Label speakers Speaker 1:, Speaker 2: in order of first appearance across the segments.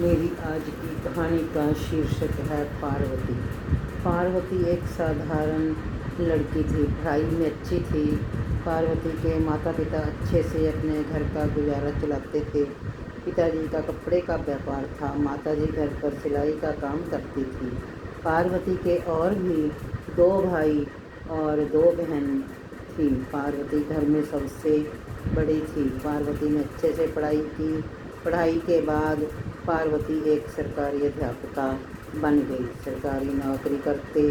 Speaker 1: मेरी आज की कहानी का शीर्षक है पार्वती। पार्वती एक साधारण लड़की थी, पढ़ाई में अच्छी थी। पार्वती के माता पिता अच्छे से अपने घर का गुजारा चलाते थे। पिताजी का कपड़े का व्यापार था, माताजी घर पर सिलाई का काम करती थी। पार्वती के और भी 2 भाई और 2 बहन थी। पार्वती घर में सबसे बड़ी थी। पार्वती ने अच्छे से पढ़ाई की। पढ़ाई के बाद पार्वती एक सरकारी अध्यापिका बन गई। सरकारी नौकरी करते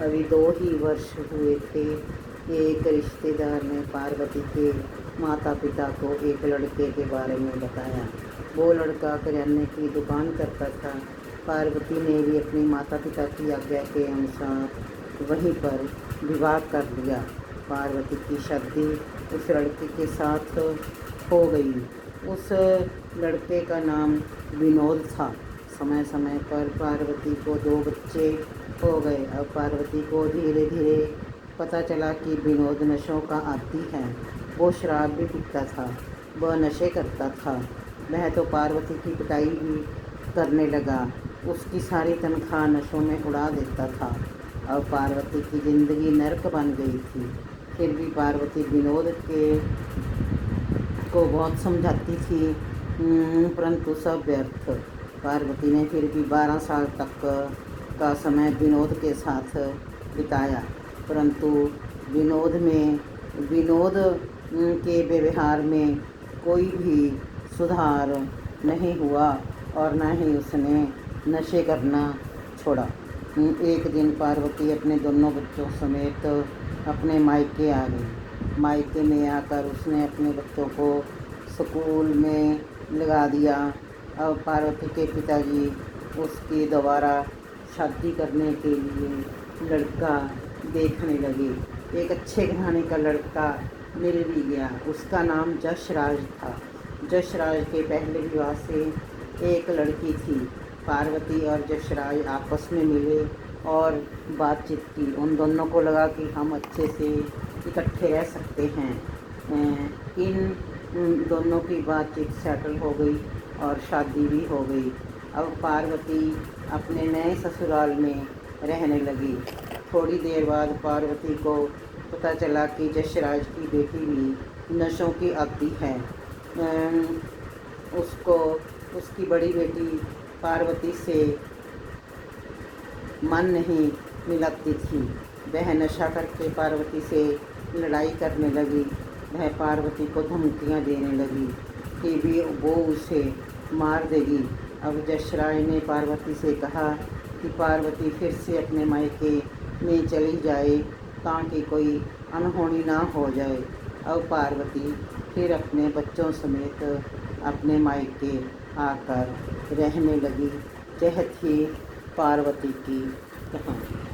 Speaker 1: अभी 2 ही वर्ष हुए थे। एक रिश्तेदार ने पार्वती के माता पिता को एक लड़के के बारे में बताया। वो लड़का किराने की दुकान करता था। पार्वती ने भी अपने माता पिता की आज्ञा के अनुसार वहीं पर विवाह कर लिया। पार्वती की शादी उस लड़के के साथ हो गई। उस लड़के का नाम विनोद था। समय समय पर पार्वती को 2 बच्चे हो गए। अब पार्वती को धीरे धीरे पता चला कि विनोद नशों का आदी है। वो शराब भी पीता था, वह नशे करता था। वह तो पार्वती की पिटाई भी करने लगा। उसकी सारी तनख्वाह नशों में उड़ा देता था। अब पार्वती की ज़िंदगी नर्क बन गई थी। फिर भी पार्वती विनोद को बहुत समझाती थी, परंतु सब व्यर्थ। पार्वती ने फिर भी 12 साल तक का समय विनोद के साथ बिताया, परंतु विनोद के व्यवहार में कोई भी सुधार नहीं हुआ और न ही उसने नशे करना छोड़ा। एक दिन पार्वती अपने दोनों बच्चों समेत अपने मायके आ गई। मायके में आकर उसने अपने बच्चों को स्कूल में लगा दिया। अब पार्वती के पिताजी उसकी दोबारा शादी करने के लिए लड़का देखने लगे। एक अच्छे घराने का लड़का मिल भी गया। उसका नाम जसराज था। जसराज के पहले विवाह से एक लड़की थी। पार्वती और जसराज आपस में मिले और बातचीत की। उन दोनों को लगा कि हम अच्छे से इकट्ठे रह सकते हैं। इन दोनों की बातचीत सेटल हो गई और शादी भी हो गई। अब पार्वती अपने नए ससुराल में रहने लगी। थोड़ी देर बाद पार्वती को पता चला कि जसराज की बेटी भी नशों की आदी है। उसकी बड़ी बेटी पार्वती से मन नहीं मिलाती थी। वह नशा करके पार्वती से लड़ाई करने लगी। वह पार्वती को धमकियां देने लगी कि भी वो उसे मार देगी। अब जसराज ने पार्वती से कहा कि पार्वती फिर से अपने मायके में चली जाए ताकि कोई अनहोनी ना हो जाए। अब पार्वती फिर अपने बच्चों समेत अपने मायके आकर रहने लगी। यह थी पार्वती की कहानी।